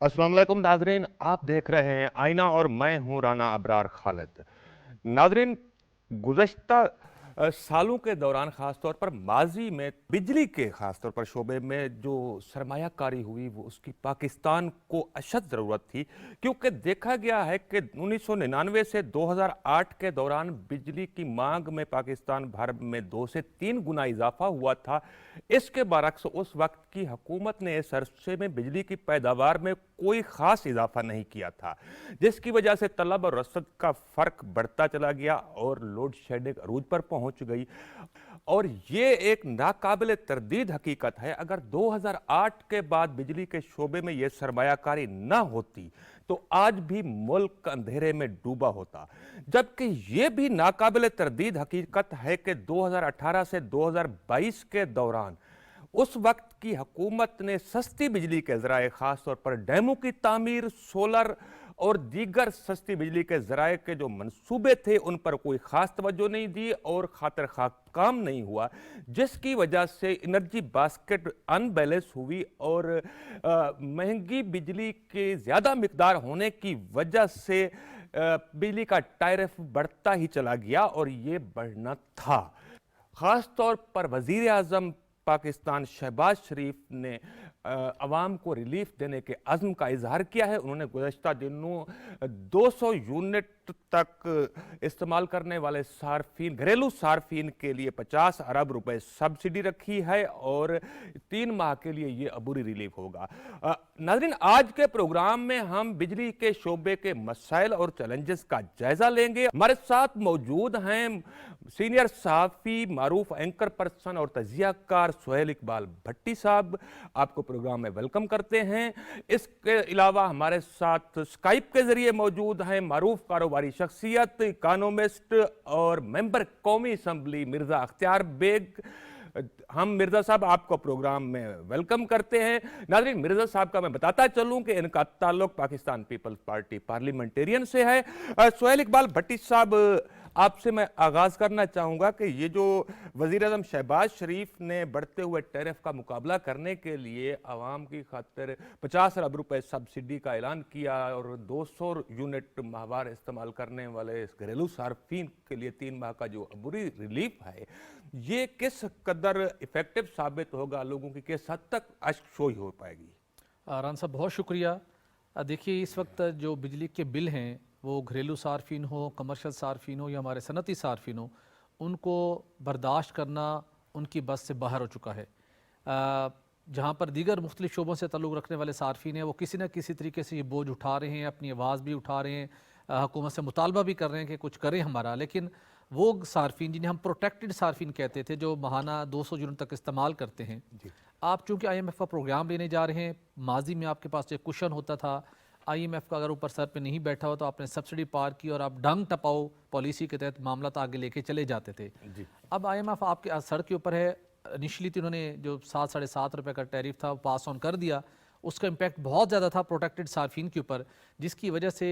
अस्सलाम वालेकुम नाजरीन, आप देख रहे हैं आईना और मैं हूं राना अबरार खालिद। नाजरीन, गुज़श्ता सालों के दौरान ख़ासतौर पर माजी में बिजली के ख़ासतौर पर शोबे में जो सरमायाकारी हुई वो उसकी पाकिस्तान को अशद ज़रूरत थी, क्योंकि देखा गया है कि 1999 से 2008 के दौरान बिजली की मांग में पाकिस्तान भर में 2 से 3 गुना इजाफा हुआ था। इसके बरक्स उस वक्त की हुकूमत ने इस अरसे में बिजली की पैदावार में कोई ख़ास इजाफा नहीं किया था, जिसकी वजह से तलब और रसद का फ़र्क बढ़ता चला गया और लोड शेडिंग अरूज पर पहुंच गई। और ये एक नाकाबिल तरदीद हकीकत है, अगर 2008 के बाद बिजली के शोबे में यह सरमायाकारी न होती तो आज भी मुल्क अंधेरे में डूबा होता। जबकि यह भी नाकाबिल तरदीद हकीकत है कि 2018 से 2022 के दौरान उस वक्त की हुकूमत ने सस्ती बिजली के ज़राए ख़ासतौर पर डैमों की तामीर, सोलर और दीगर सस्ती बिजली के ज़राए के जो मंसूबे थे उन पर कोई ख़ास तवज्जो नहीं दी और खातिर खा काम नहीं हुआ, जिसकी वजह से एनर्जी बास्केट अनबैलेंस हुई और महंगी बिजली के ज़्यादा मिकदार होने की वजह से बिजली का टैरिफ बढ़ता ही चला गया और ये बढ़ना था। ख़ास तौर पर वज़ीर आज़म पाकिस्तान शहबाज शरीफ ने अवाम को रिलीफ देने के अज़्म का इजहार किया है। उन्होंने गुज़श्ता दिनों 200 यूनिट तक इस्तेमाल करने वाले सार्फिन, घरेलू सार्फिन के लिए 50 अरब रुपए सब्सिडी रखी है और 3 माह के लिए ये अबूरी रिलीफ होगा। नाज़रीन, आज के प्रोग्राम में हम बिजली के शोबे के मसाइल और चैलेंजेस का जायजा लेंगे। हमारे साथ मौजूद हैं सीनियर सहाफ़ी, मारूफ एंकर पर्सन और तजियाकार सुहेल इकबाल भट्टी साहब। आपको प्रोग्राम में वेलकम करते हैं। इसके अलावा हमारे साथ स्काइप के जरिए मौजूद हैं मारूफ कारोबारी शख्सियत, इकानोमिस्ट और मेंबर कौमी असम्बली मिर्जा अख्तियार बेग। हम मिर्जा साहब आपको प्रोग्राम में वेलकम करते हैं। नाज़रीन, मिर्जा साहब का मैं बताता चलूं कि इनका ताल्लुक पाकिस्तान पीपल्स पार्टी पार्लियामेंटेरियन से है। सुहेल इकबाल भट्टी साहब, आपसे मैं आगाज करना चाहूंगा कि ये जो वजीर आज़म शहबाज शरीफ ने बढ़ते हुए टैरिफ का मुकाबला करने के लिए आवाम की खातिर 50 अरब रुपए सब्सिडी का ऐलान किया और 200 यूनिट माहवार इस्तेमाल करने वाले घरेलू सार्फिन के लिए 3 माह का जो अबूरी रिलीफ है, ये किस कदर इफेक्टिव साबित होगा, लोगों की किस हद तक अशोई हो पाएगी? रान साहब, बहुत शुक्रिया। देखिए, इस वक्त जो बिजली के बिल हैं वो घरेलू सार्फिन हो, कमर्शियल सार्फिन हो या हमारे सनती सार्फिन हो, उनको बर्दाश्त करना उनकी बस से बाहर हो चुका है। जहाँ पर दीगर मुख्तलिफ शोबों से ताल्लुक़ रखने वाले सार्फिन हैं वो किसी न किसी तरीके से ये बोझ उठा रहे हैं, अपनी आवाज़ भी उठा रहे हैं, हुकूमत से मुतालबा भी कर रहे हैं कि कुछ करें हमारा। लेकिन वो सार्फिन जिन्हें हम प्रोटेक्टेड सार्फिन कहते थे, जो माहाना 200 यूनिट तक इस्तेमाल करते हैं, आप चूँकि IMF का प्रोग्राम लेने जा रहे हैं, माजी में आपके पास एक कुशन होता था, IMF का अगर ऊपर सर पे नहीं बैठा हो तो आपने सब्सिडी पार की और आप डंग टपाओ पॉलिसी के तहत मामला तो आगे लेके चले जाते थे। अब IMF आपके सर के ऊपर है। इनिशली तो उन्होंने जो 7 साढ़े 7 रुपये का टैरिफ था पास ऑन कर दिया, उसका इम्पैक्ट बहुत ज़्यादा था प्रोटेक्टेड सार्फिन के ऊपर, जिसकी वजह से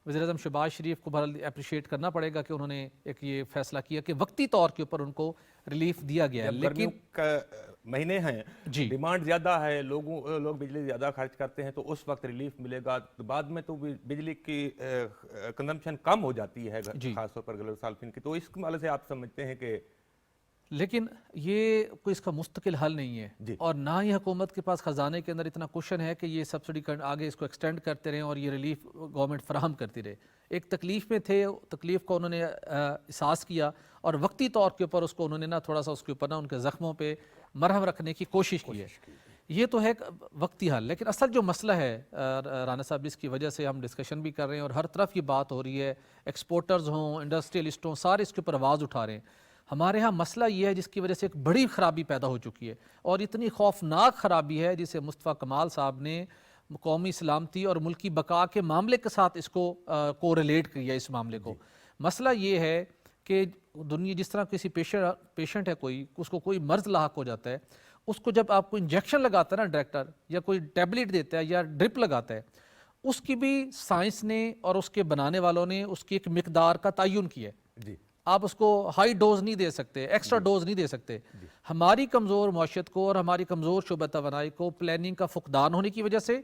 वज़ीर-ए-आज़म शहबाज शरीफ को बहरहाल अप्रिशिएट करना पड़ेगा कि उन्होंने एक ये फैसला किया कि वक्ती तौर के ऊपर उनको रिलीफ दिया गया है। लेकिन महीने हैं जी, डिमांड ज़्यादा है, लोग बिजली ज़्यादा खर्च करते हैं तो उस वक्त रिलीफ मिलेगा, तो बाद में तो बिजली की कंजम्पशन कम हो जाती है खासतौर पर घरेलू सार्फिन की, तो इस वाले से आप समझते हैं कि लेकिन ये कोई इसका मुस्तकिल हल नहीं है और ना ही हुकूमत के पास ख़जाने के अंदर इतना कुशन है कि ये सब्सिडी आगे इसको एक्सटेंड करते रहें और ये रिलीफ गवर्नमेंट फराहम करती रहे। एक तकलीफ़ में थे, तकलीफ़ को उन्होंने एहसास किया और वक्ती तौर के ऊपर उसको उन्होंने ना थोड़ा सा उसके ऊपर ना उनके ज़ख्मों पे मरहम रखने की कोशिश की है। ये तो है वक्ती हल, लेकिन असल जो मसला है राना साहब, इसकी वजह से हम डिस्कशन भी कर रहे हैं और हर तरफ ये बात हो रही है, एक्सपोर्टर्स हों, इंडस्ट्रियलिस्ट हों, सारे इसके ऊपर आवाज़ उठा रहे हैं। हमारे यहाँ मसला ये है जिसकी वजह से एक बड़ी ख़राबी पैदा हो चुकी है और इतनी खौफनाक ख़राबी है जिसे मुस्तफ़ा कमाल साहब ने कौमी सलामती और मुल्की बका के मामले के साथ इसको कोरिलेट किया। इस मामले को मसला ये है कि दुनिया जिस तरह किसी पेशेंट है, कोई उसको कोई मर्ज़ लाक हो जाता है, उसको जब आपको इंजेक्शन लगाता है ना डायरेक्टर, या कोई टैबलेट देता है या ड्रिप लगाता है, उसकी भी साइंस ने और उसके बनाने वालों ने उसकी एक मिकदार का तयन किया है जी। आप उसको हाई डोज नहीं दे सकते, एक्स्ट्रा डोज नहीं दे सकते। हमारी कमज़ोर मौशत को और हमारी कमज़ोर शुबा तवानाई को प्लानिंग का फुकदान होने की वजह से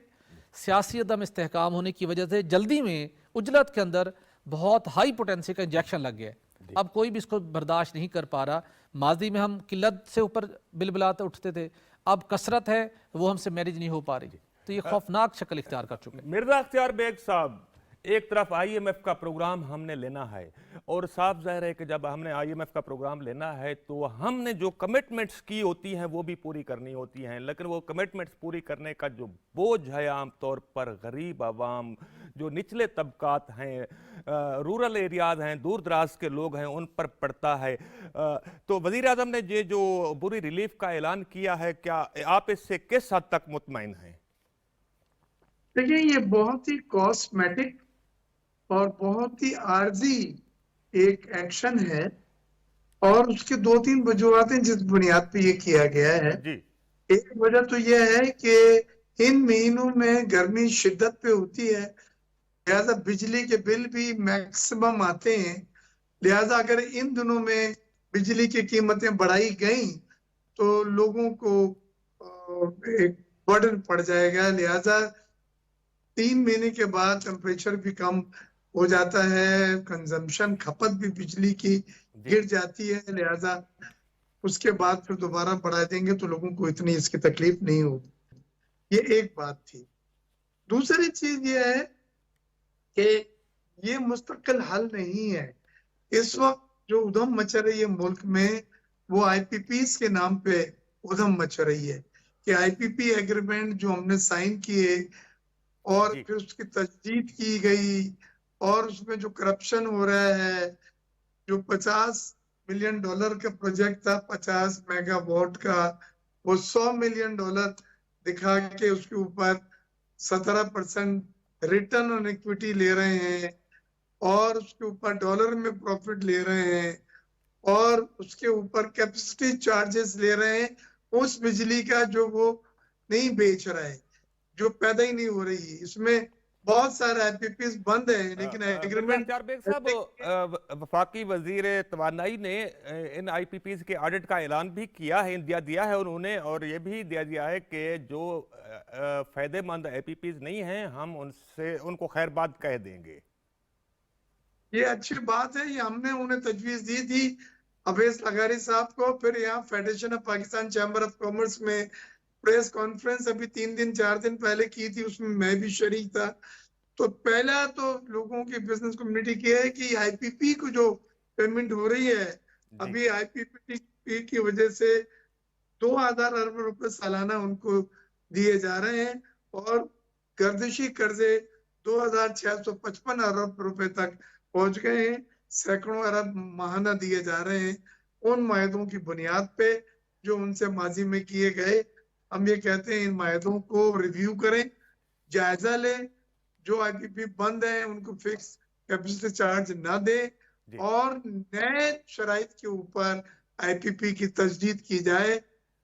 सियासी अदम इस्तेहकाम होने की वजह से जल्दी में उजलत के अंदर बहुत हाई पोटेंसी का इंजेक्शन लग गया है। अब कोई भी इसको बर्दाश्त नहीं कर पा रहा। माजी में हम किल्लत से ऊपर बिलबिलाते उठते थे, अब कसरत है, वो हमसे मैनेज नहीं हो पा रही। तो ये खौफनाक शक्ल इख्तियार कर चुके हैं। मिर्जा अख्तियार बेग साहब, एक तरफ आईएमएफ का प्रोग्राम हमने लेना है और साफ जाहिर है कि जब हमने आईएमएफ का प्रोग्राम लेना है तो हमने जो कमिटमेंट्स की होती हैं वो भी पूरी करनी होती हैं, लेकिन वो कमिटमेंट्स पूरी करने का जो बोझ है आमतौर पर गरीब आवाम, जो निचले तबकात हैं, रूरल एरियाज हैं, दूर दराज के लोग हैं, उन पर पड़ता है। तो वज़ीर आज़म ने ये जो बुरी रिलीफ का ऐलान किया है, क्या आप इससे किस हद तक मुतमईन हैं? देखिए, ये बहुत ही कॉस्मेटिक और बहुत ही आर्जी एक एक्शन है और उसके दो तीन वजूहात हैं जिस बुनियाद पे ये किया गया है। जी। एक वजह तो यह है कि इन महीनों में गर्मी शिद्दत पे होती है, लिहाजा बिजली के बिल भी मैक्सिमम आते हैं। लिहाजा अगर इन दिनों में बिजली की कीमतें बढ़ाई गई तो लोगों को एक बर्डन पड़ जाएगा। लिहाजा 3 महीने के बाद टेम्परेचर भी कम हो जाता है, कंजम्पशन खपत भी बिजली की गिर जाती है, लिहाजा उसके बाद फिर दोबारा बढ़ा देंगे तो लोगों को इतनी इसकी तकलीफ नहीं होगी। ये एक बात थी। दूसरी चीज ये है कि ये मुस्तकिल हल नहीं है। इस वक्त जो उधम मच रही है मुल्क में, वो आईपीपीस के नाम पे उधम मच रही है कि आईपीपी एग्रीमेंट जो हमने साइन किए और फिर उसकी तजदीद की गई और उसमें जो करप्शन हो रहा है, जो $50 मिलियन का प्रोजेक्ट था 50 मेगावाट का, वो $100 मिलियन दिखा के उसके ऊपर 17% रिटर्न ऑन इक्विटी ले रहे हैं और उसके ऊपर डॉलर में प्रॉफिट ले रहे हैं और उसके ऊपर कैपेसिटी चार्जेस ले रहे हैं उस बिजली का जो वो नहीं बेच रहा है, जो पैदा ही नहीं हो रही है। इसमें बहुत सारे आईपीपीस बंद है लेकिन एग्रीमेंट। साहब, वफाकी वजीर तवानाई ने इन आईपीपीस के ऑडिट का ऐलान भी किया है, दिया है उन्होंने, और ये भी दिया है कि जो फायदेमंद आईपीपीस नहीं हैं हम उनको खैरबाद कह देंगे। ये अच्छी बात है, ये हमने उन्हें तजवीज दी थी अवैस लगारी साहब को। फिर यहाँ federation of Pakistan chamber of commerce में प्रेस कॉन्फ्रेंस अभी 3 दिन 4 दिन पहले की थी, उसमें मैं भी शरीक था। तो पहला तो लोगों की बिजनेस कम्युनिटी की है कि आईपीपी को जो पेमेंट हो रही है, अभी आईपीपी की वजह से 2000 अरब रुपए सालाना उनको दिए जा रहे हैं और गर्दिशी कर्जे 2655 अरब रुपए तक पहुंच गए हैं। सैकड़ों अरब माहाना दिए जा रहे हैं उन मायदों की बुनियाद पे जो उनसे माजी में किए गए। हम ये कहते हैं इन मायदों को रिव्यू करें, जायजा लें, जो आईपीपी बंद है उनको फिक्स कैपेसिटी चार्ज ना दें और नए शराइत के ऊपर आईपीपी की तजदीद की जाए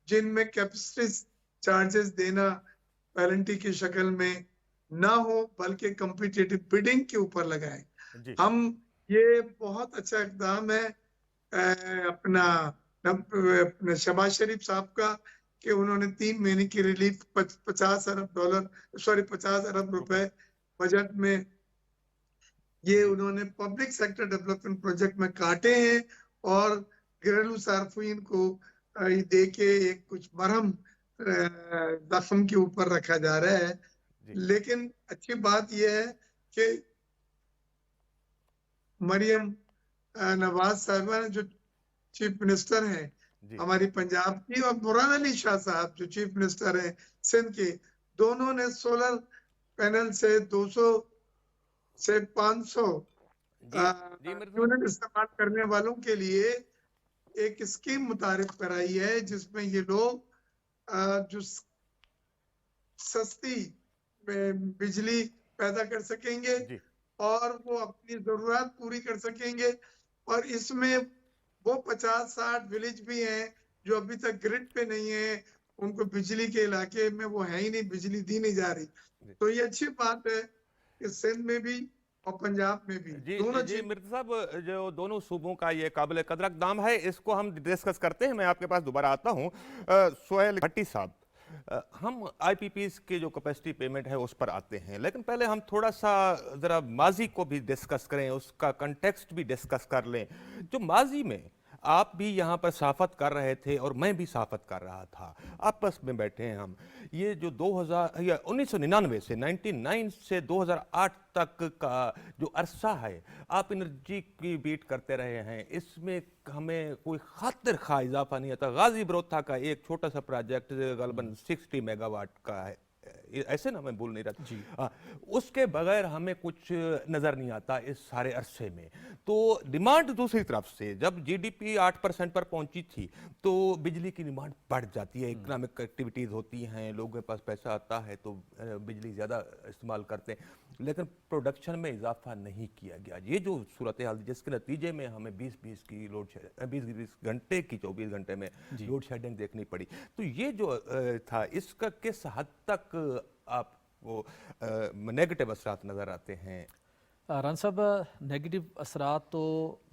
जिनमें कैपेसिटी चार्जेस देना पेनल्टी की शक्ल में ना हो बल्कि कॉम्पिटिटिव बिडिंग के ऊपर लगाएं। हम ये बहुत अच्छा इकदाम है अपना शहबाज शरीफ साहब का कि उन्होंने 3 महीने की रिलीफ 50 अरब रुपए बजट में ये उन्होंने पब्लिक सेक्टर डेवलपमेंट प्रोजेक्ट में काटे हैं और घरेलू सार्फिन को दे के एक कुछ मरहम जख्म के ऊपर रखा जा रहा है। लेकिन अच्छी बात यह है कि मरियम नवाज साहिबा जो चीफ मिनिस्टर हैं हमारी पंजाब की, और मुराद अली शाह साहब जो चीफ मिनिस्टर हैं सिंध के, दोनों ने सोलर पैनल से 200 से 500 यूनिट इस्तेमाल करने वालों के लिए एक स्कीम मुतारिफ कराई है जिसमें ये लोग जो सस्ती बिजली पैदा कर सकेंगे और वो अपनी जरूरत पूरी कर सकेंगे। और इसमें वो 50-60 विलेज भी हैं जो अभी तक ग्रिड पे नहीं है, उनको बिजली के इलाके में वो है ही नहीं, बिजली दी नहीं जा रही। तो ये अच्छी बात है कि सिंध में भी और पंजाब में भी दोनों जी मिर्जा साहब, जो दोनों सूबों का ये काबिल कदर इक़दाम है, इसको हम डिस्कस करते हैं। मैं आपके पास दोबारा आता हूँ। सोहेल भट्टी साहब, हम आईपीपीस के जो कैपेसिटी पेमेंट है उस पर आते हैं, लेकिन पहले हम थोड़ा सा ज़रा माजी को भी डिस्कस करें, उसका कंटेक्स्ट भी डिस्कस कर लें। जो माजी में आप भी यहाँ पर साफत कर रहे थे और मैं भी साफत कर रहा था, आपस में बैठे हैं हम, ये जो 2000 या 1999 से 99 से 2008 तक का जो अरसा है आप एनर्जी की बीट करते रहे हैं, इसमें हमें कोई खातिर खा इजाफा नहीं आता। गाजी बरोथा का एक छोटा सा प्रोजेक्ट गलबन 60 मेगावाट का है, ऐसे ना मैं बोल नहीं रहा जी। उसके बगैर हमें कुछ नज़र नहीं आता इस सारे अरसे में। तो डिमांड दूसरी तरफ से जब जीडीपी 8% पर पहुंची थी तो बिजली की डिमांड बढ़ जाती है, इकोनॉमिक एक्टिविटीज़ होती हैं, लोगों के पास पैसा आता है तो बिजली ज़्यादा इस्तेमाल करते हैं, लेकिन प्रोडक्शन में इजाफा नहीं किया गया। ये जो सूरत हाल जिसके नतीजे में हमें 20-20 की लोड शेड 20 घंटे की 24 घंटे में लोड शेडिंग देखनी पड़ी। तो ये जो था इसका किस हद तक आपको नेगेटिव असरात नज़र आते हैं? रान साहब, नेगेटिव असरात तो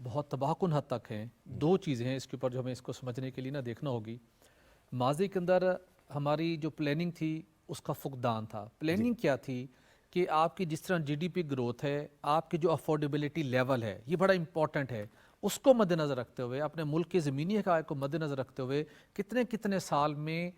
बहुत तबाहकुन हद तक हैं। दो चीज़ें हैं इसके ऊपर जो हमें इसको समझने के लिए ना देखना होगी। माजी के अंदर हमारी जो प्लानिंग थी उसका फुकदान था। प्लानिंग क्या थी कि आपकी जिस तरह जीडीपी ग्रोथ है, आपकी जो अफोर्डेबिलिटी लेवल है, ये बड़ा इंपॉर्टेंट है, उसको मद्देनज़र रखते हुए, अपने मुल्क के ज़मीनी हक़ाइक़ को मद्देनज़र रखते हुए कितने कितने साल में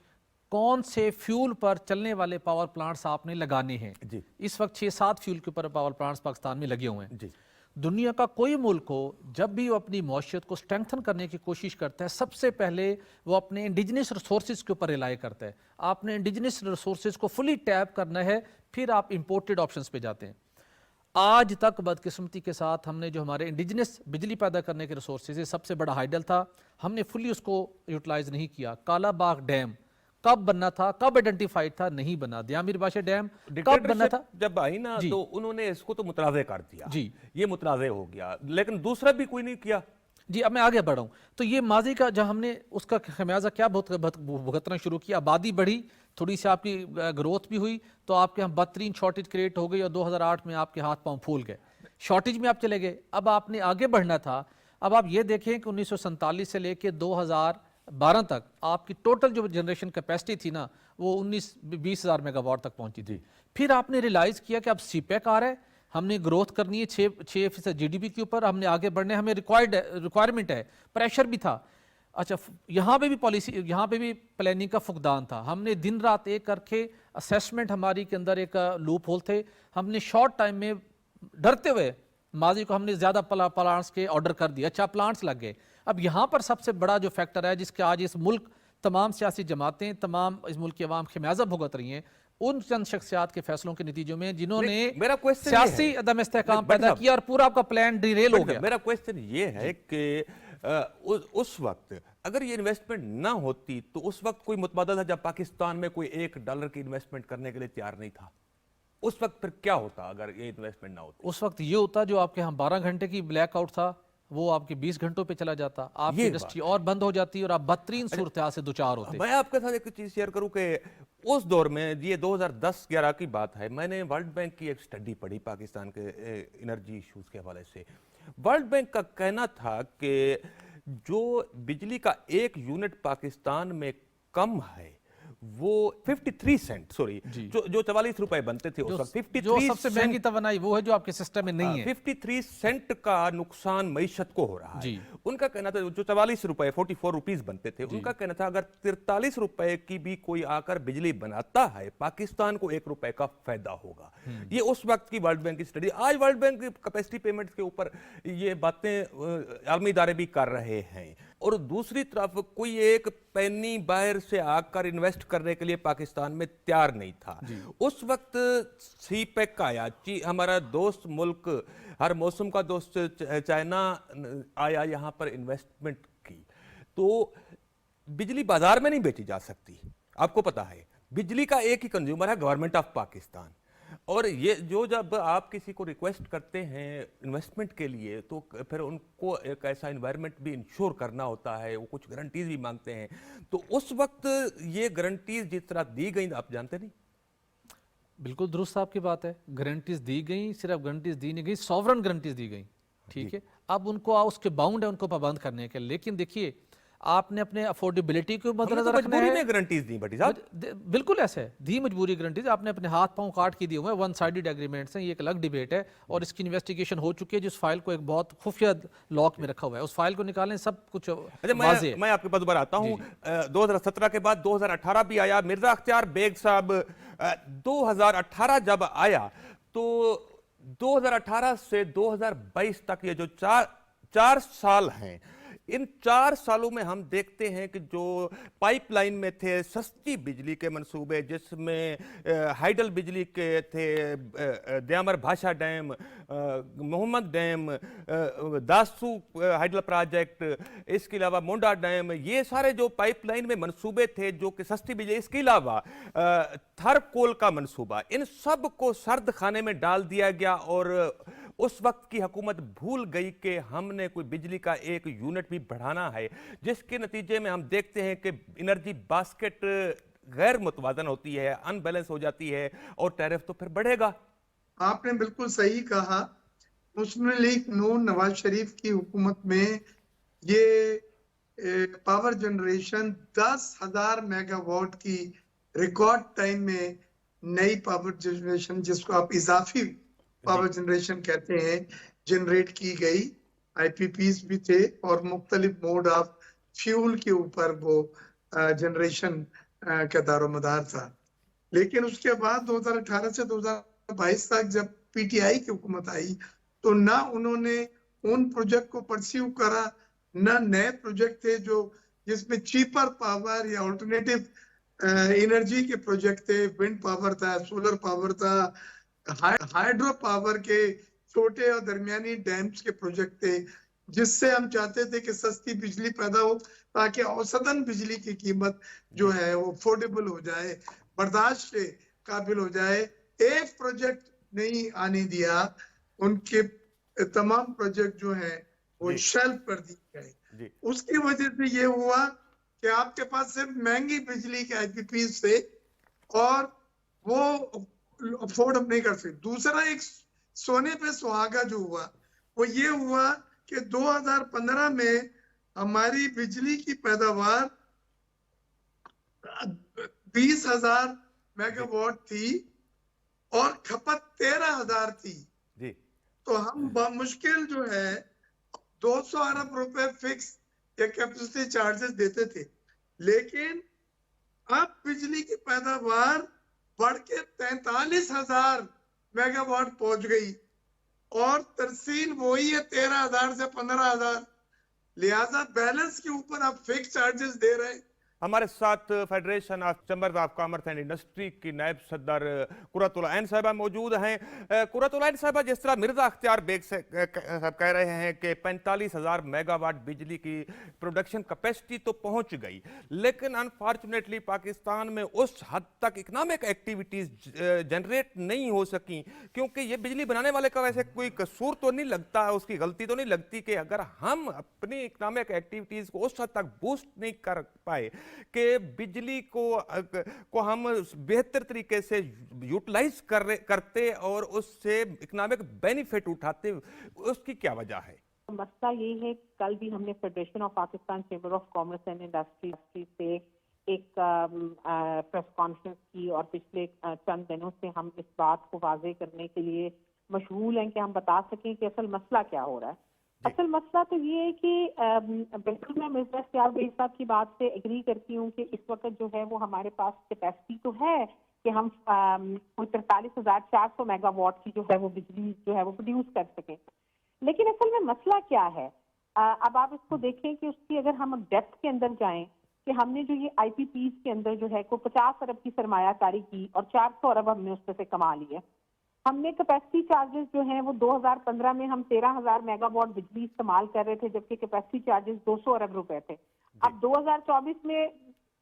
कौन से फ्यूल पर चलने वाले पावर प्लांट्स आपने लगाने हैं। जी। इस वक्त 6-7 फ्यूल के ऊपर पावर प्लांट्स पाकिस्तान में लगे हुए हैं। जी। दुनिया का कोई मुल्क हो, जब भी वो अपनी मौशियत को स्ट्रेंथन करने की कोशिश करता है, सबसे पहले वो अपने इंडिजिनस रिसोर्सेज के ऊपर रिलाई करता है। आपने इंडिजिनस रिसोर्सेज को फुली टैप करना है, फिर आप इंपोर्टेड ऑप्शंस पे जाते हैं। आज तक बदकिस्मती के साथ हमने जो हमारे इंडिजिनस बिजली पैदा करने के रिसोर्सेज सबसे बड़ा हाइडल था, हमने फुली उसको यूटिलाइज नहीं किया। काला बाग डैम कब बनना था, कब आइडेंटिफाइड था, नहीं बना। दियामिर बाशा डैम कब बनना था, जब आई ना तो उन्होंने इसको तो मुतनाज़े कर दिया जी, ये मुतनाज़े हो गया, लेकिन दूसरा भी कोई नहीं किया जी। अब मैं आगे बढ़ाऊं तो ये माजी का जब हमने उसका खमियाजा क्या भुगतना शुरू किया, आबादी बढ़ी, थोड़ी सी आपकी ग्रोथ भी हुई, तो आपके यहाँ बदतरीन शॉर्टेज क्रिएट हो गई और 2008 में आपके हाथ पांव फूल गए, शॉर्टेज में आप चले गए। अब आपने आगे बढ़ना था। अब आप ये देखें कि 1947 से लेके 2012 तक आपकी टोटल जो जनरेशन कैपेसिटी थी ना, वो 19-20 हज़ार मेगावाट तक पहुंची थी। फिर आपने रियलाइज किया कि अब सीपैक आ रहा है, हमने ग्रोथ करनी है 6% जीडीपी के ऊपर, हमने आगे बढ़ने, हमें रिक्वायरमेंट है, प्रेशर भी था। अच्छा, यहाँ पे भी पॉलिसी, यहाँ पे भी प्लानिंग का फुकदान था। हमने दिन रात एक करके असेसमेंट, हमारी के अंदर एक लूप होल थे, हमने शॉर्ट टाइम में डरते हुए माजी को हमने ज़्यादा प्लांट्स के ऑर्डर कर दिया। अच्छा, प्लांट्स लग गए। अब यहाँ पर सबसे बड़ा जो फैक्टर है जिसके आज इस मुल्क तमाम सियासी जमातें, तमाम इस मुल्क की अवाम खमियाजा भुगत रही हैं, उन चंद शख्सियात के फैसलों के नतीजों में जिन्होंने सियासी अदम इस्तेहकाम पैदा किया और पूरा आपका प्लान डिरेल हो गया। मेरा क्वेश्चन ये है कि उस वक्त अगर ये इन्वेस्टमेंट ना होती तो उस वक्त कोई मुतबादल था जब पाकिस्तान में कोई $1 की इन्वेस्टमेंट करने के लिए तैयार नहीं था, उस वक्त फिर क्या होता अगर ये इन्वेस्टमेंट ना होती? उस वक्त ये होता जो आपके यहाँ 12 घंटे की ब्लैकआउट था वो आपके 20 घंटों पे चला जाता, आपकी इंडस्ट्री और बंद हो जाती और आप बदतरीन सूरत से दो चार होते। मैं आपके साथ एक चीज शेयर करूं कि उस दौर में, ये 2010-11 की बात है, मैंने वर्ल्ड बैंक की एक स्टडी पढ़ी पाकिस्तान के एनर्जी इश्यूज के हवाले से। वर्ल्ड बैंक का कहना था कि जो बिजली का 1 यूनिट पाकिस्तान में कम है वो 53 सेंट, सॉरी, जो 44 रुपए बनते थे उस वक्त, 53 जो सबसे महंगी तवानाई वो है जो आपके सिस्टम में नहीं है। 53 सेंट का नुकसान मईशत को हो रहा है। उनका कहना था जो 44 रुपए 44 रुपीज बनते थे, उनका कहना था अगर 43 रुपए की भी कोई आकर बिजली बनाता है पाकिस्तान को 1 रुपए का फायदा होगा। ये उस वक्त की वर्ल्ड बैंक की स्टडी। आज वर्ल्ड बैंक की कैपेसिटी पेमेंट्स के ऊपर ये बातें आलमी इदारे भी कर रहे हैं, और दूसरी तरफ कोई एक पैनी बाहर से आकर इन्वेस्ट करने के लिए पाकिस्तान में तैयार नहीं था। उस वक्त सीपैक आया, हमारा दोस्त मुल्क, हर मौसम का दोस्त चाइना आया, यहाँ पर इन्वेस्टमेंट की, तो बिजली बाजार में नहीं बेची जा सकती। आपको पता है बिजली का एक ही कंज्यूमर है, गवर्नमेंट ऑफ पाकिस्तान। और ये जो जब आप किसी को रिक्वेस्ट करते हैं इन्वेस्टमेंट के लिए तो फिर उनको एक ऐसा इन्वायरमेंट भी इंश्योर करना होता है, वो कुछ गारंटीज भी मांगते हैं। तो उस वक्त ये गारंटीज जिस तरह दी गई आप जानते नहीं। बिल्कुल दुरुस्त आपकी बात है, गारंटीज दी गई, सिर्फ गारंटीज दी नहीं गई, सॉवरन गारंटीज दी गई, ठीक है। अब उनको उसके बाउंड है उनको पाबंद करने के। लेकिन देखिए आपने अपने अफोर्डेबिलिटी को हमने तो मद्देनजर रखना मजबूरी है। में गारंटीज दी भट्टी साहब। बिल्कुल ऐसे है, दी मजबूरी गारंटीज, आपने अपने हाथ पांव काट के दिए हुए हैं, वन साइडेड एग्रीमेंट्स हैं, ये एक अलग डिबेट है और इसकी इन्वेस्टिगेशन हो चुकी है, जिस फाइल को एक बहुत खुफिया लॉक में रखा हुआ है, उस फाइल को निकालें, सब कुछ अच्छा, वाज़ेह है। मैं आपके पास दोबारा आता हूँ। जी, 2017 के बाद 2018 भी आया। मिर्जा अख्तियार बेग साहब 2018 जब आया तो 2018 से 2022 तक ये जो चार साल हैं, इन 4 सालों में हम देखते हैं कि जो पाइपलाइन में थे सस्ती बिजली के मंसूबे, जिसमें हाइडल बिजली के थे, दयामर भाषा dam, Mohammad dam, Dasu hydel project, इसके अलावा मोंडा डैम, ये सारे जो पाइपलाइन में मंसूबे थे जो कि सस्ती बिजली, इसके अलावा थर कोल का मंसूबा, इन सब को सर्द खाने में डाल दिया गया और उस वक्त की हुकूमत भूल गई कि हमने कोई बिजली का एक यूनिट भी बढ़ाना है, जिसके नतीजे में हम देखते हैं कि एनर्जी बास्केट गैर मुतवाजन होती है, अनबैलेंस हो जाती है और टैरिफ तो फिर बढ़ेगा। आपने बिल्कुल सही कहा। मुस्लिम लीग नून नवाज शरीफ की हुकूमत में ये पावर जनरेशन 10,000 मेगावाट की रिकॉर्ड टाइम में नई पावर जनरेशन, जिसको आप इजाफी पावर जनरेशन कहते हैं, जनरेट की गई। आईपीपीज भी थे और मुख्तलिफ मोड ऑफ फ्यूल के ऊपर वो जनरेशन का दारोमदार था। लेकिन उसके बाद 2018 से 2022 तक जब पीटीआई की हुकूमत आई तो ना उन्होंने उन प्रोजेक्ट को परस्यू करा, ना नए प्रोजेक्ट थे जो जिसमें चीपर पावर या ऑल्टरनेटिव एनर्जी के प्रोजेक्ट थे। विंड पावर था, सोलर पावर था, हाइड्रो पावर के छोटे और दरमियानी डैम्स के प्रोजेक्ट थे, जिससे हम चाहते थे कि सस्ती बिजली पैदा हो ताकि औसतन बिजली की कीमत जो है वो अफोर्डेबल हो जाए, बर्दाश्त के काबिल हो जाए। एक प्रोजेक्ट नहीं आने दिया, उनके तमाम प्रोजेक्ट जो है वो शेल्फ कर दिए गए। उसकी वजह से ये हुआ कि आपके पास सिर्फ महंगी बिजली के आईपीपी से और वो अफोर्ड नहीं कर सकते। दूसरा एक सोने पे सुहागा जो हुआ वो ये हुआ कि 2015 में हमारी बिजली की पैदावार 20,000 मेगावाट थी और खपत 13,000 थी जी। तो हम मुश्किल जो है 200 अरब रुपए फिक्स या कैपेसिटी चार्जेस देते थे। लेकिन अब बिजली की पैदावार बढ़ के 43,000 मेगावाट पहुंच गई और तरसील वही है 13,000 से 15,000। लिहाजा बैलेंस के ऊपर आप फिक्स चार्जेस दे रहे हैं। हमारे साथ federation of chambers of commerce and industry की नायब सदर कुर्रतुल ऐन साहिबा मौजूद हैं। कुर्रतुल ऐन साहिबा, जिस तरह मिर्जा अख्तियार बेग से कह रहे हैं कि 45,000 मेगावाट बिजली की प्रोडक्शन कैपेसिटी तो पहुंच गई, लेकिन अनफॉर्चुनेटली पाकिस्तान में उस हद तक इकनॉमिक एक्टिविटीज जनरेट नहीं हो सकी, क्योंकि ये बिजली बनाने वाले का वैसे कोई कसूर तो नहीं लगता, उसकी गलती तो नहीं लगती कि अगर हम अपनी इकनॉमिक एक्टिविटीज को उस हद तक बूस्ट नहीं कर पाए कि बिजली को हम बेहतर तरीके से यूटिलाइज करते और उससे इकोनॉमिक बेनिफिट उठाते, उसकी क्या वजह है? मसला ये है, कल भी हमने federation of Pakistan chamber of commerce and industry से एक प्रेस कॉन्फ्रेंस की और पिछले चंद दिनों से हम इस बात को वाजे करने के लिए मशगूल हैं कि हम बता सकें कि असल मसला क्या हो रहा है। असल मसला तो ये है कि बिल्कुल मैं मिर्जा अख्तियार बेग साहब की बात से एग्री करती हूँ कि इस वक्त जो है वो हमारे पास कैपेसिटी तो है कि हम कोई 43,400 मेगावाट की जो है वो बिजली जो है वो प्रोड्यूस कर सकें। लेकिन असल में मसला क्या है, अब आप इसको देखें कि उसकी अगर हम डेप्थ के अंदर जाएं कि हमने जो ये आईपीपीज के अंदर जो है को 50 अरब की सरमायाकारी की और 400 अरब हमने उसमें से कमा लिए। हमने कैपेसिटी चार्जेस जो हैं वो 2015 में हम 13,000 मेगावाट बिजली इस्तेमाल कर रहे थे, जबकि कैपेसिटी चार्जेस 200 अरब रुपए थे। अब 2024 में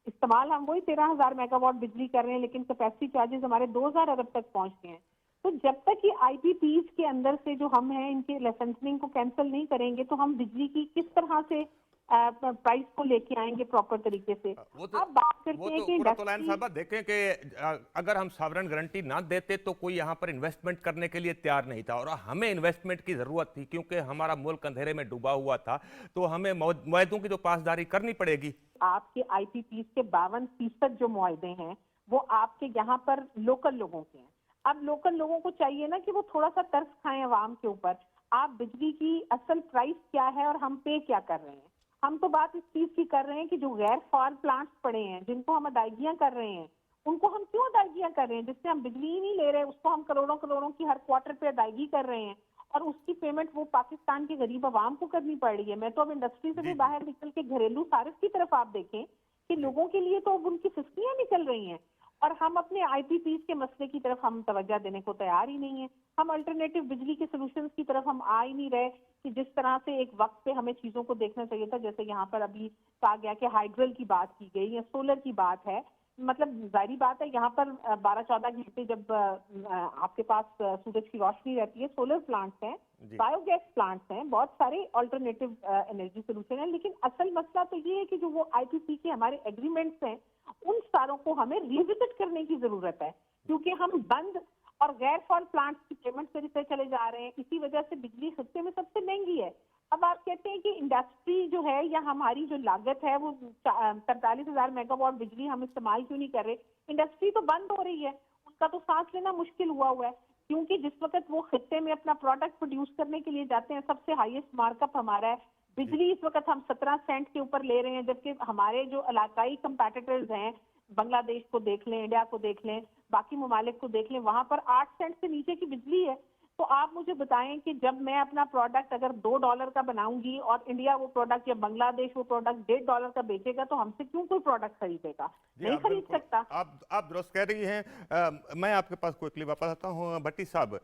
इस्तेमाल हम वही 13,000 मेगावाट बिजली कर रहे हैं, लेकिन कैपेसिटी चार्जेस हमारे 2,000 अरब तक पहुंच गए हैं। तो जब तक ये आईपीपीज के अंदर से जो हम हैं इनके लाइसेंसिंग को कैंसिल नहीं करेंगे तो हम बिजली की किस तरह से प्राइस को लेके आएंगे प्रॉपर तरीके से। वो तो आप बात करते वो हैं तो कि पूरा तो लाइन इंडस्ट्री, साहब देखें कि अगर हम सॉवरेन गारंटी ना देते तो कोई यहाँ पर इन्वेस्टमेंट करने के लिए तैयार नहीं था, और हमें इन्वेस्टमेंट की जरूरत थी क्योंकि हमारा मुल्क अंधेरे में डूबा हुआ था, तो हमें मुआहदों की तो पासदारी करनी पड़ेगी। आपके आईपीपीज के 52% जो मुआहदे हैं वो आपके यहाँ पर लोकल लोगों के हैं। अब लोकल लोगों को चाहिए ना कि वो थोड़ा सा तरस खाएं अवाम के ऊपर। आप बिजली की असल प्राइस क्या है और हम पे क्या कर रहे हैं। हम तो बात इस चीज की कर रहे हैं कि जो गैर फाल प्लांट्स पड़े हैं जिनको हम अदायगियां कर रहे हैं, उनको हम क्यों अदायगियां कर रहे हैं, जिससे हम बिजली ही नहीं ले रहे, उसको हम करोड़ों करोड़ों की हर क्वार्टर पे अदायगी कर रहे हैं और उसकी पेमेंट वो पाकिस्तान के गरीब आवाम को करनी पड़ रही है। मैं तो अब इंडस्ट्री से भी बाहर निकल के घरेलू सारिफ की तरफ आप देखें कि लोगों के लिए तो अब उनकी फिसलियां निकल रही हैं और हम अपने आईपीपीज के मसले की तरफ हम तवज्जो देने को तैयार ही नहीं है। हम अल्टरनेटिव बिजली के सोल्यूशंस की तरफ हम आ ही नहीं रहे कि जिस तरह से एक वक्त पे हमें चीजों को देखना चाहिए था। जैसे यहाँ पर अभी कहा गया कि हाइड्रल की बात की गई या सोलर की बात है, मतलब जाहिर बात है यहाँ पर 12-14 घंटे जब आपके पास सूरज की रोशनी रहती है, सोलर प्लांट्स हैं, बायोगैस प्लांट्स हैं, बहुत सारे अल्टरनेटिव एनर्जी सोल्यूशन है। लेकिन असल मसला तो ये है कि जो वो आईपीपी के हमारे एग्रीमेंट्स हैं उन सारों को हमें रिविजिट करने की जरूरत है, क्योंकि हम बंद और गैर फॉल प्लांट्स की पेमेंट करते चले जा रहे हैं। इसी वजह से बिजली खत्ते में सबसे महंगी है। अब आप कहते हैं कि इंडस्ट्री जो है या हमारी जो लागत है वो 43,000 मेगावाट बिजली हम इस्तेमाल क्यों नहीं कर रहे। इंडस्ट्री तो बंद हो रही है, उनका तो सांस लेना मुश्किल हुआ है, क्योंकि जिस वक्त वो खत्ते में अपना प्रोडक्ट प्रोड्यूस करने के लिए जाते हैं सबसे हाईएस्ट मार्कअप हमारा है। बिजली इस वक्त हम 17 सेंट के ऊपर ले रहे हैं, जबकि हमारे जो इलाकाई कंपेटिटर्स हैं, बांग्लादेश को देख लें, इंडिया को देख लें, बाकी ममालिक को देख लें, वहां पर 8 सेंट से नीचे की बिजली है। तो आप मुझे बताएं कि जब मैं अपना प्रोडक्ट अगर $2 का बनाऊंगी और इंडिया वो प्रोडक्ट या बांग्लादेश वो प्रोडक्ट $1.5 का बेचेगा, तो हमसे क्यों कोई प्रोडक्ट खरीदेगा? नहीं खरीद सकता। आप दुरुस्त कह रही हैं। मैं आपके पास क्विकली वापस आता हूँ भट्टी साहब।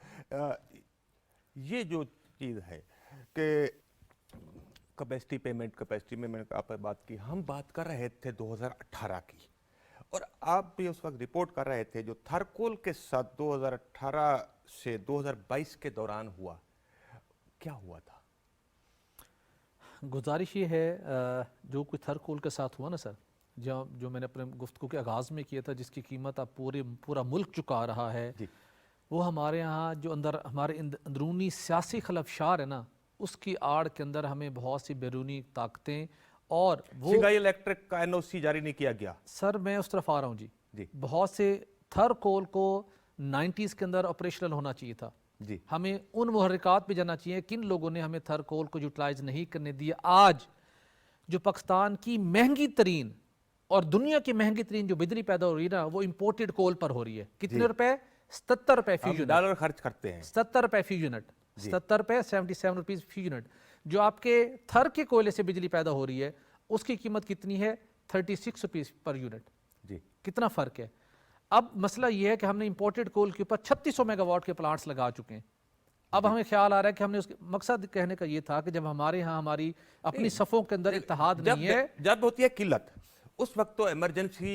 ये जो चीज़ है कि कैपेसिटी पेमेंट आप बात की, हम बात कर रहे थे 2018 की, और आप भी उस वक्त रिपोर्ट कर रहे थे जो थर्कोल के साथ 2018 से 2022 के दौरान हुआ, क्या हुआ था? गुजारिश ये है जो कुछ थर्कोल के साथ हुआ ना सर, जो मैंने अपने गुफ्तगू के आगाज़ में किया था, जिसकी कीमत अब पूरा मुल्क चुका रहा है जी। वो हमारे यहाँ जो हमारे अंदरूनी सियासी खलफशार है ना, उसकी आड़ के अंदर हमें बहुत सी बैरूनी ताकतें और वो सिंगाई इलेक्ट्रिक का एनओसी जारी नहीं किया गया। सर मैं उस तरफ आ रहा हूँ जी। जी। बहुत से थर्कोल को 90s के अंदर ऑपरेशनल होना चाहिए था जी। हमें उन मुहर्रिकात पे जाना चाहिए किन लोगों ने हमें थर्कोल को यूटिलाइज नहीं करने दिया। आज जो पाकिस्तान की महंगी तरीन और दुनिया की महंगी तरीन जो बिजली पैदा हो रही है ना, वो इंपोर्टेड कोल पर हो रही है। कितने रुपए? 77 रुपए फी यूनिट। डॉलर खर्च करते हैं 77 रुपए फी यूनिट, 77 रुपए 77 रुपीज फी यूनिट। जो आपके थर के कोयले से बिजली पैदा हो रही है उसकी कीमत कितनी है? 36 रुपीज पर यूनिट। जी। कितना फर्क है। अब मसला यह है कि हमने इंपोर्टेड कोल के ऊपर 3600 मेगावाट के प्लांट्स लगा चुके हैं। अब हमें ख्याल आ रहा है कि हमने उसके मकसद कहने का ये था कि जब हमारे यहाँ हमारी अपनी सफ़ों के अंदर इत्तेहाद नहीं है, जब होती है किल्लत, उस वक्त तो इमरजेंसी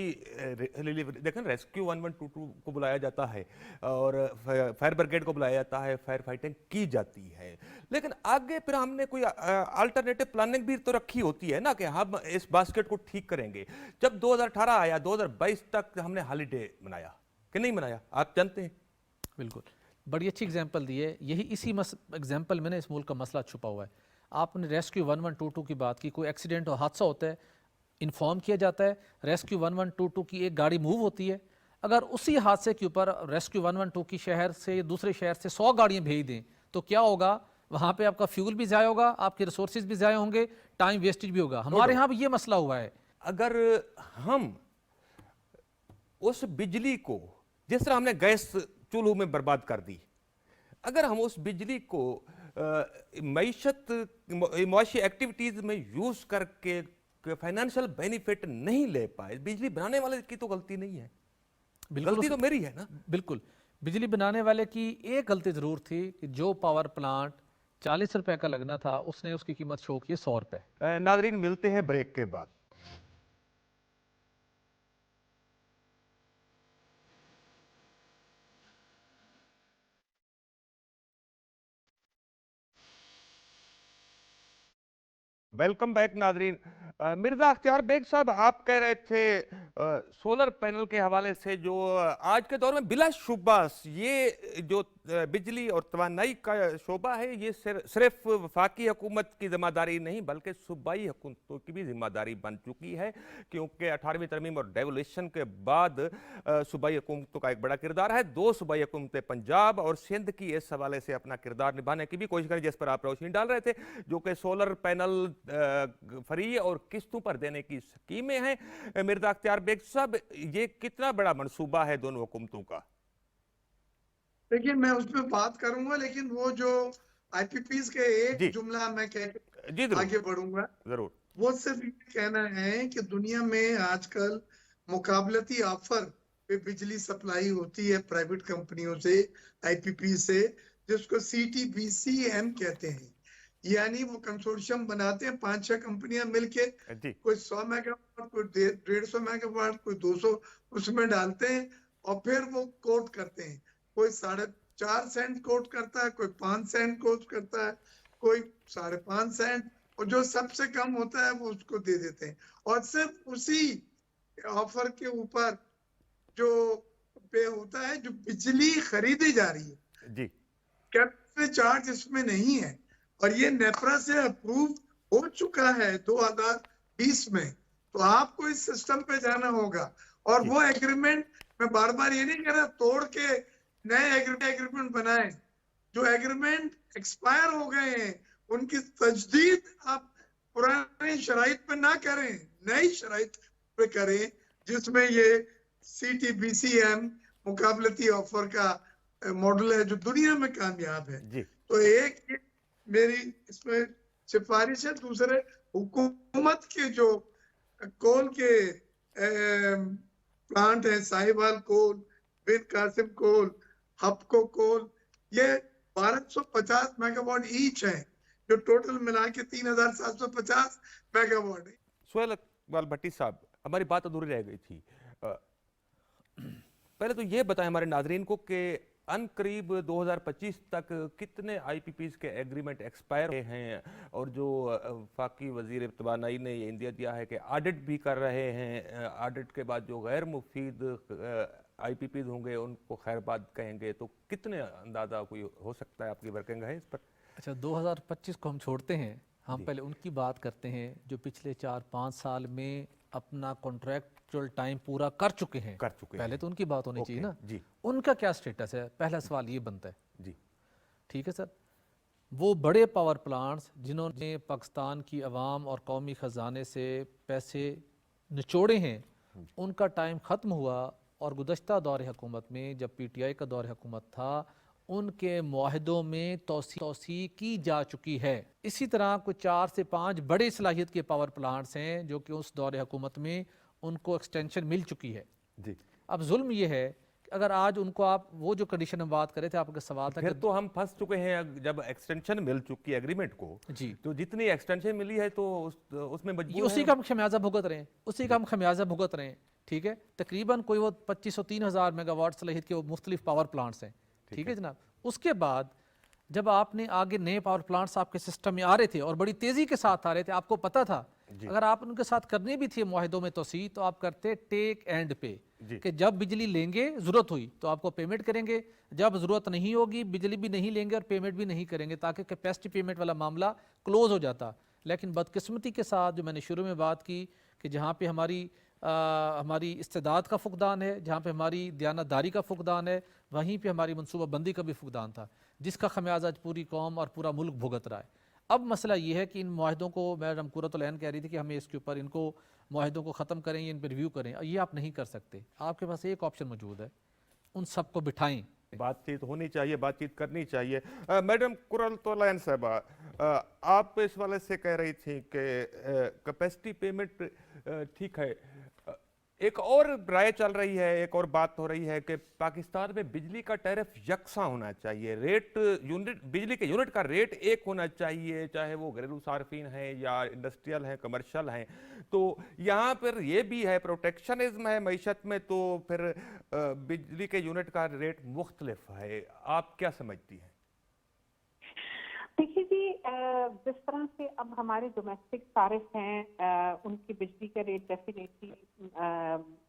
रिलीफ, देखें रेस्क्यू 1122 को बुलाया जाता है और फायर ब्रिगेड को बुलाया जाता है, फायर फाइटिंग की जाती है, लेकिन आगे फिर हमने कोई अल्टरनेटिव प्लानिंग भी तो रखी होती है ना कि हम इस बास्केट को ठीक करेंगे। जब 2018 आया 2022 तक हमने हॉलीडे मनाया कि नहीं मनाया, आप जानते हैं। बिल्कुल, बड़ी अच्छी एग्जांपल दी है। यही इसी एग्जांपल में ना इस मुल्क का मसला छुपा हुआ है। आपने रेस्क्यू 1122 की बात की, कोई एक्सीडेंट और हादसा होता है, इन्फॉर्म किया जाता है, रेस्क्यू 1122 की एक गाड़ी मूव होती है। अगर उसी हादसे के ऊपर रेस्क्यू 112 की शहर से दूसरे शहर से 100 गाड़ियाँ भेज दें तो क्या होगा? वहाँ पे आपका फ्यूल भी ज़ाया होगा, आपके रिसोर्सेज भी ज़ाया होंगे, टाइम वेस्टेज भी होगा। हमारे यहाँ भी ये मसला हुआ है। अगर हम उस बिजली को, जिस तरह हमने गैस चूल्हों में बर्बाद कर दी, अगर हम उस बिजली को मुआशी एक्टिविटीज में यूज करके फाइनेंशियल बेनिफिट नहीं ले पाए, बिजली बनाने वाले की तो गलती नहीं है, गलती तो मेरी है ना। बिल्कुल, बिजली बनाने वाले की एक गलती जरूर थी कि जो पावर प्लांट 40 रुपए का लगना था उसने उसकी कीमत शो की 100 रुपए। नाजरीन, मिलते हैं ब्रेक के बाद। वेलकम बैक नाजरीन। मिर्जा अख्तियार बेग साहब, आप कह रहे थे सोलर पैनल के हवाले से जो आज के दौर में बिलाशुबा ये जो बिजली और तवानाई का शोबा है, ये सिर्फ वफाकी हुकूमत की जिम्मेदारी नहीं बल्कि सूबाई हुकूमतों की भी जिम्मेदारी बन चुकी है, क्योंकि 18वीं तरमीम और डेवोल्यूशन के बाद सूबाई हुकूमतों का एक बड़ा किरदार है। दो सूबाई हुकूमतें पंजाब और सिंध की इस हवाले से अपना किरदार निभाने की भी कोशिश करें, जिस पर आप रोशनी डाल रहे थे, जो कि सोलर पैनल फ्री और किस्तों पर देने की स्कीमें हैं। मिर्जा अख्तियार बेग साहब, ये कितना बड़ा मंसूबा है दोनों हुकूमतों का? देखिए, मैं उसमें बात करूंगा, लेकिन वो जो आईपीपीज के जी एक जुमला मैं कह के जी जरूर आगे बढ़ूंगा। जरूर। वो सिर्फ ये कहना है कि दुनिया में आजकल मुकाबलती ऑफर पे बिजली सप्लाई होती है प्राइवेट कंपनियों से, आईपीपी से, जिसको CTBCM कहते हैं। यानी वो कंसोर्शियम बनाते हैं 5-6 कंपनियां मिलके, जी कोई 100 मेगावाट, कोई 150 मेगावाट, कोई 200 उसमें डालते हैं और फिर वो कोट करते हैं। कोई 4.5 सेंट कोट करता है, कोई 5 सेंट कोट करता है, कोई 5.5 सेंट, और जो सबसे कम होता है वो उसको दे देते हैं। और सिर्फ उसी ऑफर के ऊपर जो पे होता है, जो बिजली खरीदी जा रही है, जी कैपिटल चार्ज इसमें नहीं है। और ये नेपरा से अप्रूव हो चुका है 2020 में। तो आपको इस सिस्टम पे जाना होगा। और जी वो एग्रीमेंट, मैं बार बार ये नहीं कह रहा तोड़ के नए एग्रीमेंट बनाए, जो एग्रीमेंट एक्सपायर हो गए हैं उनकी तजदीद आप पुरानी शराइत पे ना करें, नई शराइत पे करें, जिसमें ये CTBCM मुकाबलती ऑफर का मॉडल है जो दुनिया में कामयाब है। जी तो एक ये मेरी इसमें सिफारिश है। दूसरे, हुकूमत के जो कोल के प्लांट है, साहिवाल कोल, बिन कासिम कोल, हपको कोल, ये 1250 मेगावाट ईच है, जो टोटल मिला के 3750 मेगावाट है। सोहेल इकबाल भट्टी साहब, हमारी बात अधूरी रह गई थी। पहले तो ये बताएं हमारे नाजरीन को कि अनकरीब 2025 तक कितने आईपीपीज के एग्रीमेंट एक्सपायर हैं, और जो वफाकी वजीर तवानाई ने ये इंदिया दिया है कि ऑडिट भी कर रहे हैं, ऑडिट के बाद जो गैर मुफीद आईपीपीज होंगे उनको खैरबाद कहेंगे, तो कितने अंदाजा कोई हो सकता है? आपकी वर्किंग है इस पर? अच्छा, 2025 को हम छोड़ते हैं, हम पहले उनकी बात करते हैं जो पिछले 4-5 साल में अपना कॉन्ट्रैक्चुअल टाइम पूरा कर चुके हैं। पहले तो उनकी बात होनी चाहिए ना। जी उनका क्या स्टेटस है? पहला सवाल ये बनता है। जी ठीक है सर, वो बड़े पावर प्लांट्स जिन्होंने पाकिस्तान की आवाम और कौमी ख़जाने से पैसे निचोड़े हैं, उनका टाइम ख़त्म हुआ। और गुज़श्ता दौर हुकूमत में, जब PTI का दौर हुकूमत था, उनके मुआहदों में तोसी की जा चुकी है। इसी तरह कुछ 4 से 5 बड़े सलाहियत के पावर प्लांट्स हैं जो कि उस दौर हुकूमत में उनको एक्सटेंशन मिल चुकी है। जी। अब जुल्म ये है कि अगर आज उनको आप वो जो कंडीशन हम बात कर रहे थे, आपका सवाल था फिर तो हम फंस चुके हैं। जब एक्सटेंशन मिल चुकी है एग्रीमेंट को, जी, तो जितनी एक्सटेंशन मिली है तो उसमें ये मजबूर उसी हैं। का हम खमियाजा भुगत रहे हैं, उसी का हम खमियाजा भुगत रहे हैं। ठीक है, तकरीबन कोई वो 2500-3000 मेगावाट सलाहियत के वो मुख्तलिफ पावर प्लांट्स हैं। ठीक है जनाब। उसके बाद जब आपने आगे नए पावर प्लांट्स आपके सिस्टम में आ रहे थे और बड़ी तेजी के साथ आ रहे थे, आपको पता था अगर आप उनके साथ करनी भी थी मुआहिदों में तोसी, तो आप करते टेक एंड पे, कि जब बिजली लेंगे, जरूरत हुई तो आपको पेमेंट करेंगे, जब जरूरत नहीं होगी बिजली भी नहीं लेंगे और पेमेंट भी नहीं करेंगे, ताकि कैपेसिटी पेमेंट वाला मामला क्लोज हो जाता। लेकिन बदकिस्मती के साथ, जो मैंने शुरू में बात की कि जहाँ पे हमारी इस्तेदाद का फुकदान है, जहाँ पे हमारी दयानतदारी का फुकदान है, वहीं पे हमारी मनसूबाबंदी का भी फुकदान था, जिसका खमियाजा पूरी कौम और पूरा मुल्क भुगत रहा है। अब मसला ये है कि इन मुआहिदों को, मैडम कुरतुल-ऐन कह रही थी कि हमें इसके ऊपर इनको मुआहिदों को ख़त्म करें, इन पर रिव्यू करें। ये आप नहीं कर सकते। आपके पास एक ऑप्शन मौजूद है, उन सबको बिठाएं, बातचीत होनी चाहिए, बातचीत करनी चाहिए। मैडम कुरतुल-ऐन साहबा, आप इस वाले से कह रही थी कि कैपेसिटी पेमेंट ठीक है। एक और राय चल रही है, एक और बात हो रही है कि पाकिस्तान में बिजली का टैरिफ यकसा होना चाहिए, रेट यूनिट, बिजली के यूनिट का रेट एक होना चाहिए, चाहे वो घरेलू सार्फिन है या इंडस्ट्रियल है, कमर्शियल हैं। तो यहाँ पर ये भी है, प्रोटेक्शनिज्म है मईशत में, तो फिर बिजली के यूनिट का रेट मुख्तलिफ है। आप क्या समझती हैं? देखिए जी, जिस तरह से अब हमारे डोमेस्टिक तारिफ हैं उनकी बिजली का रेट डेफिनेटली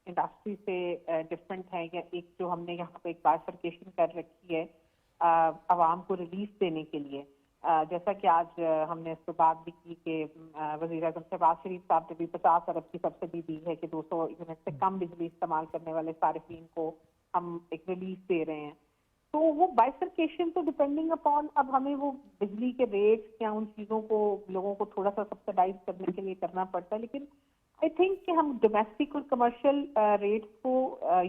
इंडस्ट्री से डिफरेंट है, या एक जो हमने यहाँ पे एक बाइफरकेशन कर रखी है आवाम को रिलीफ देने के लिए। जैसा कि आज हमने इस पर बात भी की कि वज़ीर आज़म शहबाज शरीफ साहब ने भी 50 अरब की सब्सिडी दी है कि 200 यूनिट से कम बिजली इस्तेमाल करने वाले सारिफीन को हम एक रिलीफ दे रहे हैं। तो वो बाइफरकेशन तो डिपेंडिंग अपॉन अब हमें वो बिजली के रेट्स या उन चीज़ों को लोगों को थोड़ा सा सब्सिडाइज करने के लिए करना पड़ता है, लेकिन आई थिंक कि हम डोमेस्टिक और कमर्शियल रेट्स को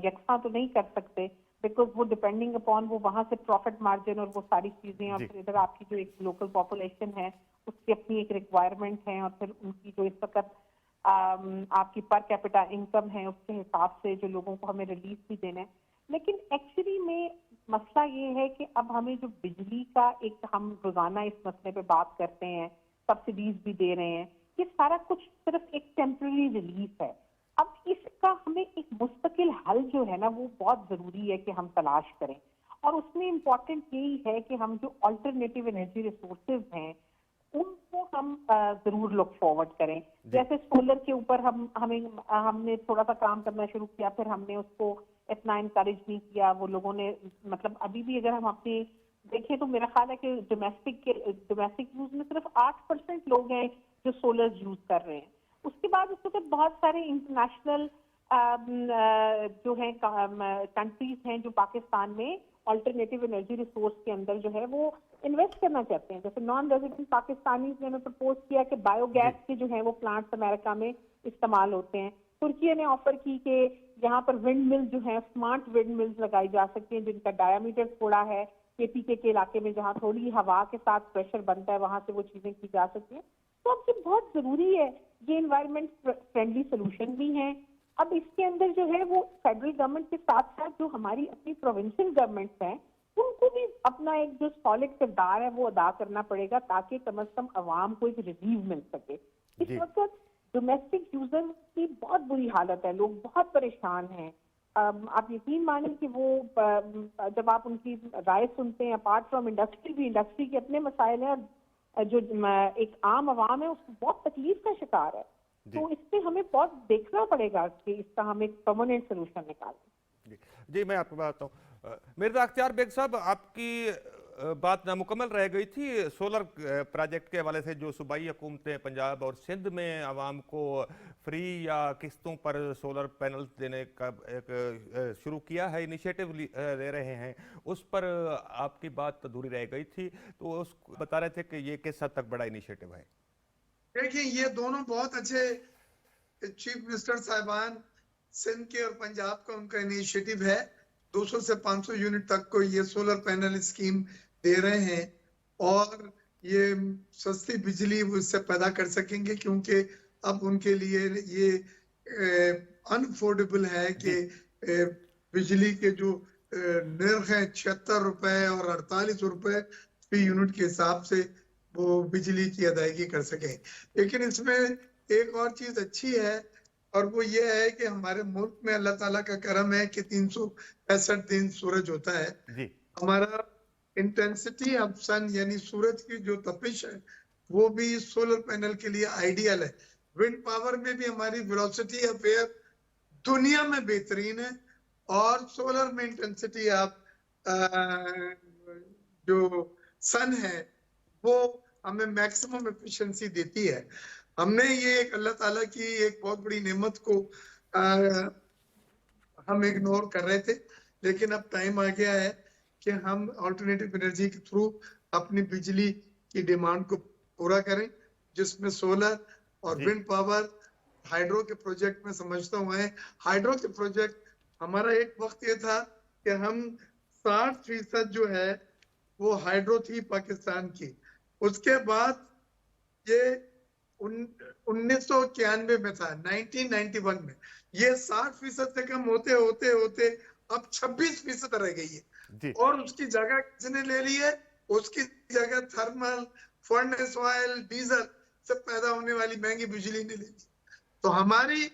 यकसा तो नहीं कर सकते, बिकॉज वो डिपेंडिंग अपॉन वो वहाँ से प्रॉफिट मार्जिन और वो सारी चीज़ें, और फिर इधर आपकी जो एक लोकल पॉपुलेशन है उसकी अपनी एक रिक्वायरमेंट है, और फिर उनकी जो इस वक्त आपकी पर कैपिटा इनकम है उसके हिसाब से जो लोगों को हमें रिलीफ भी देना है। लेकिन एक्चुअली में मसला ये है कि अब हमें जो बिजली का एक हम रोजाना इस मसले पे बात करते हैं, सब्सिडीज भी दे रहे हैं, ये सारा कुछ सिर्फ एक टेम्पररी रिलीफ है। अब इसका हमें एक मुस्तकिल हल जो है ना वो बहुत जरूरी है कि हम तलाश करें, और उसमें इम्पोर्टेंट यही है कि हम जो अल्टरनेटिव एनर्जी रिसोर्सेज हैं उनको हम जरूर लुक फॉरवर्ड करें। जैसे सोलर के ऊपर हमने थोड़ा सा काम करना शुरू किया, फिर हमने उसको इतना इनकरेज नहीं किया। वो लोगों ने मतलब अभी भी अगर हम अपने देखें तो मेरा ख्याल है कि डोमेस्टिक यूज में सिर्फ 8% लोग हैं जो सोलर यूज कर रहे हैं। उसके बाद उसके तो बहुत सारे इंटरनेशनल जो है कंट्रीज हैं जो पाकिस्तान में अल्टरनेटिव एनर्जी रिसोर्स के अंदर जो है वो इन्वेस्ट करना चाहते हैं। जैसे नॉन रेजिडेंट पाकिस्तानीज ने प्रपोज किया कि बायोगैस के जो है वो प्लांट्स अमेरिका में इस्तेमाल होते हैं। तुर्की ने ऑफर की कि यहाँ पर विंड मिल जो है स्मार्ट विंड मिल्स लगाई जा सकती हैं जिनका डायमीटर थोड़ा है, केपीके के इलाके में जहाँ थोड़ी हवा के साथ प्रेशर बनता है वहां से वो चीजें की जा सकती हैं। तो अब ये बहुत जरूरी है, ये एनवायरमेंट फ्रेंडली सोल्यूशन भी है। अब इसके अंदर जो है वो फेडरल गवर्नमेंट के साथ साथ जो हमारी अपनी प्रोविंशियल गवर्नमेंट्स हैं उनको भी अपना एक जो सॉलिड किरदार है वो अदा करना पड़ेगा, ताकि कम से कम आवाम को एक रिलीफ मिल सके। इस वक्त डोमेस्टिक यूजर की बहुत बुरी हालत है, लोग बहुत परेशान हैं। आप यकीन मानें कि वो जब आप उनकी राय सुनते हैं, अपार्ट फ्रॉम इंडस्ट्री भी इंडस्ट्री के अपने मसाइल हैं, और जो एक आम आवाम है उसको बहुत तकलीफ का शिकार है। तो इस पे हमें बहुत देखना पड़ेगा कि इसका हम एक परमानेंट सोल्यूशन निकालें। जी मैं आपको बताता हूँ मिर्जा अख्तियार बेग साहब, आपकी बात नामुकम्मल रह गई थी सोलर प्रोजेक्ट के हवाले से। जो सूबाई हुकूमतें पंजाब और सिंध में आवाम को फ्री या किस्तों पर सोलर पैनल्स देने का एक शुरू किया है, इनिशिएटिव ले रहे हैं, उस पर आपकी बात अधूरी रह गई थी, तो उस बता रहे थे कि ये किस हद तक बड़ा इनिशिएटिव है। देखिए ये दोनों बहुत अच्छे चीफ मिनिस्टर साहिबान सिंध के और पंजाब का उनका इनिशिएटिव है। 200 से 500 यूनिट तक को ये सोलर पैनल स्कीम दे रहे हैं, और ये सस्ती बिजली वो इससे पैदा कर सकेंगे, क्योंकि अब उनके लिए ये अनअफोर्डेबल है कि बिजली के जो निर्ख है 76 रुपए और 48 रुपए फी यूनिट के हिसाब से वो बिजली की अदायगी कर सके। लेकिन इसमें एक और चीज अच्छी है, और वो ये है कि हमारे मुल्क में अल्लाह ताला का करम है कि 365 दिन सूरज होता है जी। हमारा इंटेंसिटी ऑफ सन यानी सूरज की जो तपिश है वो भी सोलर पैनल के लिए आइडियल है। विंड पावर में भी हमारी वेलोसिटी ऑफ एयर दुनिया में बेहतरीन है, और सोलर में इंटेंसिटी ऑफ जो सन है वो हमें मैक्सिमम एफिशिएंसी देती है। हमने ये एक अल्लाह ताला की एक बहुत बड़ी नेमत को हम इग्नोर कर रहे थे, लेकिन अब टाइम आ गया है कि हम अल्टरनेटिव एनर्जी के थ्रू अपनी बिजली की डिमांड को पूरा करें, जिसमें सोलर और विंड पावर, हाइड्रो के प्रोजेक्ट में समझता हूँ है। हाइड्रो के प्रोजेक्ट हमारा एक वक्त ये था कि हम 60% जो है वो हाइड्रो थी पाकिस्तान की। उसके बाद ये 1991 में था, 1991 में ये 60% से कम होते होते होते अब 26% रह गई है, और उसकी जगह किसने ले ली है? उसकी जगह थर्मल, फर्नेस ऑयल, डीजल से पैदा होने वाली महंगी बिजली ने ले ली। तो हमारी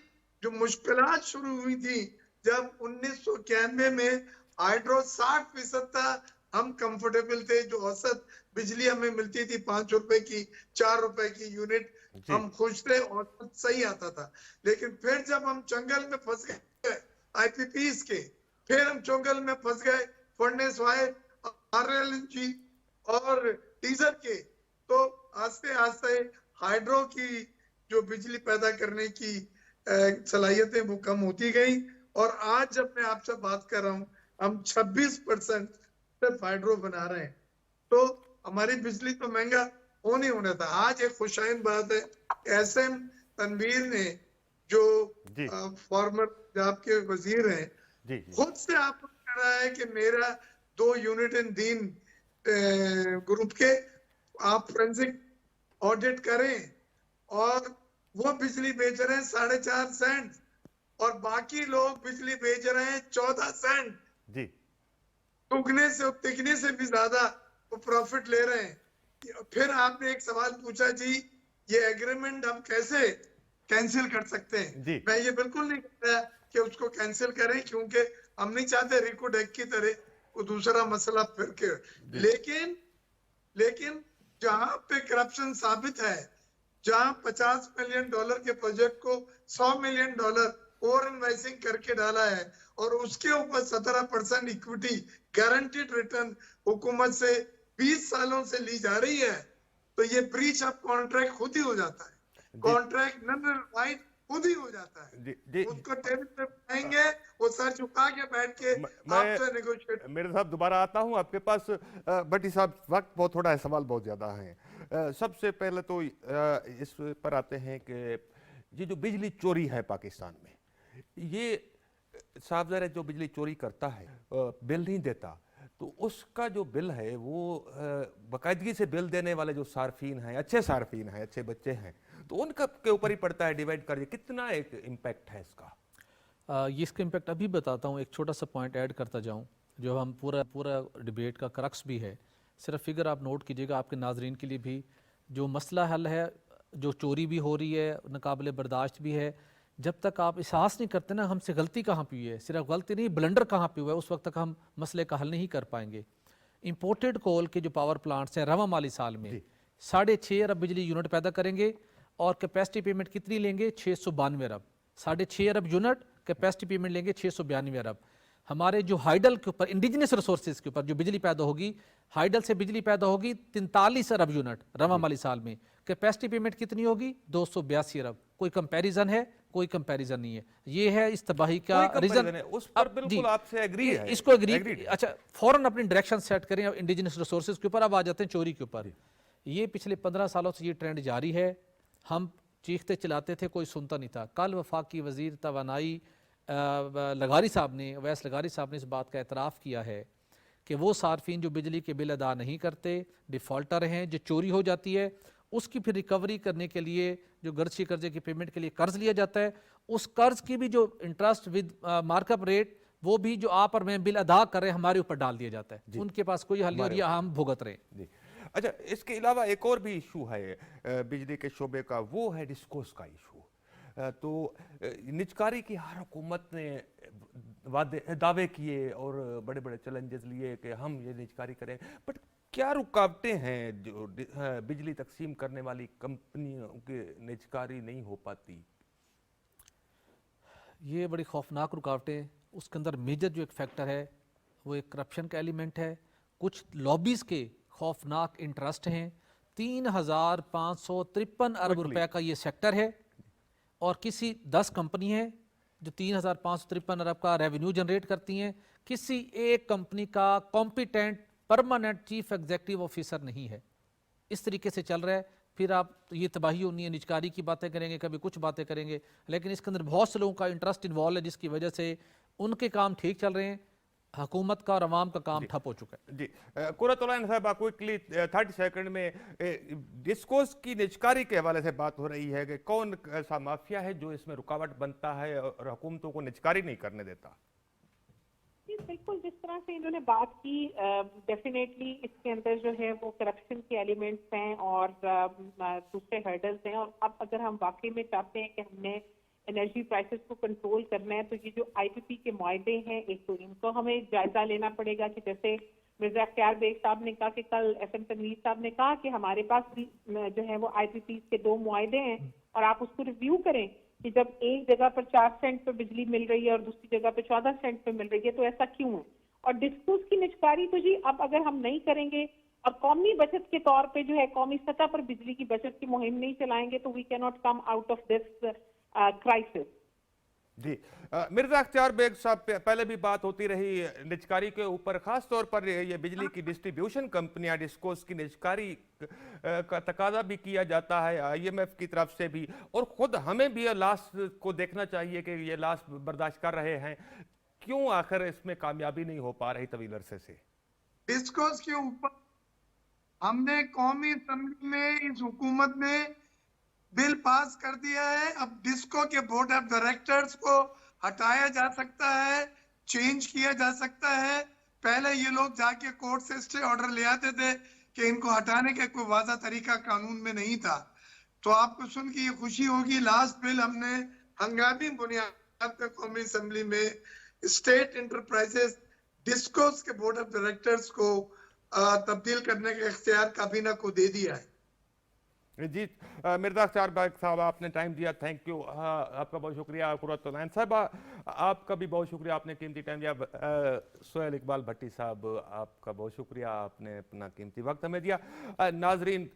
जो मुश्किलात शुरू हुई थी जब 1991 में हाइड्रो 60% था, हम कंफर्टेबल थे। जो औसत बिजली हमें मिलती थी 5 रुपए की, 4 रुपए की यूनिट, हम खुश थे, औसत सही आता था। लेकिन फिर जब हम जंगल में फंस गए आईपीपीज के, फिर हम जंगल में फंस गए फर्नेस वायर, आरएलएनजी और डीजल के, तो आस्ते आस्ते हाइड्रो की जो बिजली पैदा करने की सलाहियतें वो कम होती गई। और आज जब मैं आपसे बात कर रहा हूं, हम 26% सिर्फ हाइड्रो बना रहे हैं। तो हमारी बिजली तो महंगा होना था। आज एक खुशाइन बात है, एसएम तनवीर ने जो फॉर्मर पंजाब के वजीर हैं, खुद से आपको कह रहा है कि मेरा 2 यूनिट इन दीन ग्रुप के आप फोरेंसिक ऑडिट करें, और वो बिजली बेच रहे हैं 4.5 सेंट, और बाकी लोग बिजली बेच रहे हैं 14 सेंट। जी, दुगने से तिगने से भी ज्यादा वो प्रॉफिट ले रहे हैं। फिर आपने एक सवाल पूछा जी, ये एग्रीमेंट हम कैसे कैंसिल कर सकते हैं? मैं ये बिल्कुल नहीं कह रहा कि उसको कैंसिल करें, क्योंकि हम नहीं चाहते रिको डेक की तरह वो दूसरा मसला फिर के। लेकिन जहां पे करप्शन साबित है, जहां $50 मिलियन के प्रोजेक्ट को $100 मिलियन ओवर इन्वेस्टिंग करके डाला है, और उसके ऊपर 17% इक्विटी गारंटीड रिटर्न हुकूमत से 20 सालों से ली जा रही है, तो ये ब्रीच ऑफ कॉन्ट्रैक्ट खुद ही हो जाता है। कॉन्ट्रैक्ट नन राइट खुद ही हो जाता है। उसको टेबल पे बैठेंगे, वो सर झुका के बैठ के आपसे नेगोशिएट। मेरे साहब दोबारा आता हूं आपके पास। भट्टी साहब, वक्त बहुत थोड़ा है, सवाल बहुत ज्यादा हैं। सबसे पहले तो इस पर आते हैं कि ये जो बिजली चोरी है पाकिस्तान में, ये साहब ज़रा जो बिजली चोरी करता है, बिल नहीं देता, तो उसका जो बिल है वो बाकायदगी से बिल देने वाले जो सार्फिन हैं, अच्छे सार्फिन हैं, अच्छे बच्चे हैं, तो उनका के ऊपर ही पड़ता है, डिवाइड कर दिया। कितना एक इम्पैक्ट है इसका? ये इसका इम्पैक्ट अभी बताता हूँ। एक छोटा सा पॉइंट ऐड करता जाऊँ, जो हम पूरा डिबेट का क्रक्स भी है। सिर्फ फिगर आप नोट कीजिएगा आपके नाजरीन के लिए भी। जो मसला हल है, जो चोरी भी हो रही है, नाकाबिले बर्दाश्त भी है, जब तक आप एहसास नहीं करते ना हमसे गलती कहाँ पे हुई है, सिर्फ गलती नहीं ब्लंडर कहाँ पे हुआ है, उस वक्त तक हम मसले का हल नहीं कर पाएंगे। इंपोर्टेड कोल के जो पावर प्लांट्स हैं रवा माली साल में 6.5 अरब बिजली यूनिट पैदा करेंगे, और कैपेसिटी पेमेंट कितनी लेंगे? 692 अरब। 6.5 अरब यूनिट, कैपेसिटी पेमेंट लेंगे 692 अरब। हमारे जो हाइडल के ऊपर, इंडिजिनस रिसोर्सेज के ऊपर जो बिजली पैदा होगी, हाइडल से बिजली पैदा होगी 43 अरब यूनिट रवा माली साल में। कैपेसिटी पेमेंट कितनी होगी? 282 अरब। कोई कंपैरिजन है? कोई कंपैरिजन नहीं है। ये है इस तबाही का रीजन। उस पर बिल्कुल आपसे एग्री है, इसको एग्री। अच्छा, फौरन अपनी डायरेक्शन सेट करें इंडिजिनस रिसोर्सेज के ऊपर। अब आ जाते हैं चोरी के ऊपर। ये पिछले 15 सालों से ये ट्रेंड जारी है। हम चीखते चिल्लाते थे, कोई सुनता नहीं था। कल वफाकी वजीर तवानाई लगारी साहब ने, अवैस लगारी साहब ने इस बात का एतराफ़ किया है कि वो सार्फिन जो बिजली के बिल अदा नहीं करते, डिफ़ॉल्टर हैं, जो चोरी हो जाती है, उसकी फिर रिकवरी करने के लिए जो गर्ची कर्जे की पेमेंट के लिए कर्ज लिया जाता है, उस कर्ज की भी जो इंटरेस्ट विद मार्कअप रेट, वो भी जो आप और मैं बिल अदा कर रहे हैं हमारे ऊपर डाल दिया जाता है। उनके पास कोई हल नहीं, और ये हम भुगत रहे हैं। अच्छा, इसके अलावा एक और भी इशू है बिजली के शोबे का, वो है डिस्कोस का इशू। तो निजकारी की हर हुकूमत ने दावे किए और बड़े बड़े चैलेंजेस लिए कि हम ये निजकारी करें, बट क्या रुकावटें हैं जो बिजली तकसीम करने वाली कंपनियों के निजकारी नहीं हो पाती? ये बड़ी खौफनाक रुकावटें। उसके अंदर मेजर जो एक फैक्टर है वो एक करप्शन का एलिमेंट है। कुछ लॉबीज़ के खौफनाक इंटरेस्ट हैं। 3,553 अरब रुपए का ये सेक्टर है, और किसी 10 कंपनी है जो 3,553 अरब का रेवेन्यू जनरेट करती हैं। किसी एक कंपनी का competent permanent chief executive officer नहीं है। इस तरीके से चल रहा है। फिर आप ये तबाही होनी है, निजकारी की बातें करेंगे, कभी कुछ बातें करेंगे, लेकिन इसके अंदर बहुत से लोगों का इंटरेस्ट इन्वॉल्व है, जिसकी वजह से उनके काम ठीक चल रहे हैं, हुकूमत का और अवाम का काम ठप हो चुका है। जी, कुरतुलैन साहब, क्विकली 30 सेकंड में डिस्कोस की निजकारी के हवाले से बात हो रही है कि कौन ऐसा माफिया है जो इसमें रुकावट बनता है और हुकूमतों को निजकारी नहीं करने देता? बिल्कुल, जिस तरह से इन्होंने बात की, डेफिनेटली इसके अंदर जो है वो करप्शन के एलिमेंट्स हैं और दूसरे हर्डल्स हैं। और अब अगर हम वाकई में चाहते हैं कि हमने एनर्जी प्राइसेस को कंट्रोल करना है, तो ये जो आईपीपी के मुआहदे हैं, एक तो इनको हमें जायजा लेना पड़ेगा कि जैसे मिर्जा अख्तियार बेग साहब ने कहा कि कल FM तनवीर साहब ने कहा कि हमारे पास भी जो है वो IPPs के 2 मुआहदे हैं और आप उसको रिव्यू करें कि जब एक जगह पर 4 सेंट पे बिजली मिल रही है और दूसरी जगह पे 14 सेंट पे मिल रही है, तो ऐसा क्यों है? और डिस्कोस की निजकारी तो जी अब अगर हम नहीं करेंगे और कौमी बचत के तौर पे जो है कौमी सतह पर बिजली की बचत की मुहिम नहीं चलाएंगे तो we can not come out of this crisis. जी मिर्जा अख्तियार बेग साहब पहले भी बात होती रही निजकारी के ऊपर, खास तौर पर ये बिजली की डिस्ट्रीब्यूशन कंपनियां डिस्कोस की निजकारी का तकाजा भी किया जाता है IMF की तरफ से भी, और खुद हमें भी लॉस को देखना चाहिए कि ये लॉस बर्दाश्त कर रहे हैं। क्यों आखिर इसमें कामयाबी नहीं हो पा रही तवील अरसे से? डिस्कोस के ऊपर हमने कौमी असेंबली में इस हुकूमत ने बिल पास कर दिया है। अब डिस्को के बोर्ड ऑफ डायरेक्टर्स को हटाया जा सकता है, चेंज किया जा सकता है। पहले ये लोग जाके कोर्ट से स्टे ऑर्डर ले आते थे कि इनको हटाने का कोई वाज़ा तरीका कानून में नहीं था। तो आपको सुन के ये खुशी होगी, लास्ट बिल हमने हंगामी बुनियाद पर कौमी असेंबली में स्टेट इंटरप्राइजेस डिस्कोस के बोर्ड ऑफ डायरेक्टर्स को तब्दील करने का इख्तियार काबीना को दे दिया है। जी मिर्जा अख्तियार बेग साहब, आपने टाइम दिया, थैंक यू। आपका बहुत शुक्रिया। कुर्रतुल-ऐन साहब, आपका भी बहुत शुक्रिया, आपने कीमती टाइम दिया। सोहेल इकबाल भट्टी साहब, आपका बहुत शुक्रिया, आपने अपना कीमती वक्त हमें दिया। नाजरीन,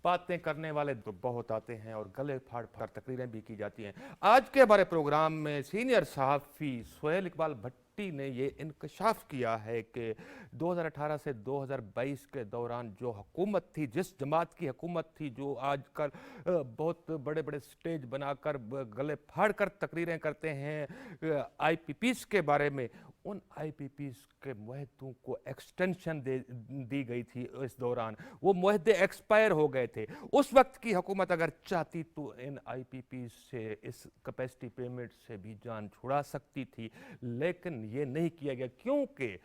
बातें करने वाले तो बहुत आते हैं और गले फाड़ फाड़ तकरीरें भी की जाती हैं। आज के हमारे प्रोग्राम में सीनियर सहाफ़ी सोहेल इकबाल भट्टी ने ये इंकशाफ किया है कि 2018 से 2022 के दौरान जो हुकूमत थी, जिस जमात की हुकूमत थी, जो आजकल बहुत बड़े बड़े स्टेज बनाकर गले फाड़ कर तकरीरें करते हैं IPPs के बारे में, उन IPPs के मुहद्दों को एक्सटेंशन दी गई थी। इस दौरान वो मुहद्दे एक्सपायर हो गए थे। उस वक्त की हुकूमत अगर चाहती तो इन IPPs से, इस कैपेसिटी पेमेंट से भी जान छुड़ा सकती थी, लेकिन ये नहीं किया गया, क्योंकि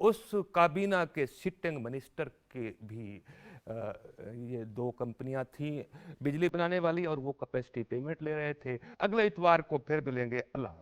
उस काबीना के सिटिंग मिनिस्टर के भी ये 2 कंपनियां थी बिजली बनाने वाली, और वो कैपेसिटी पेमेंट ले रहे थे। अगले इतवार को फिर मिलेंगे। अल्लाह।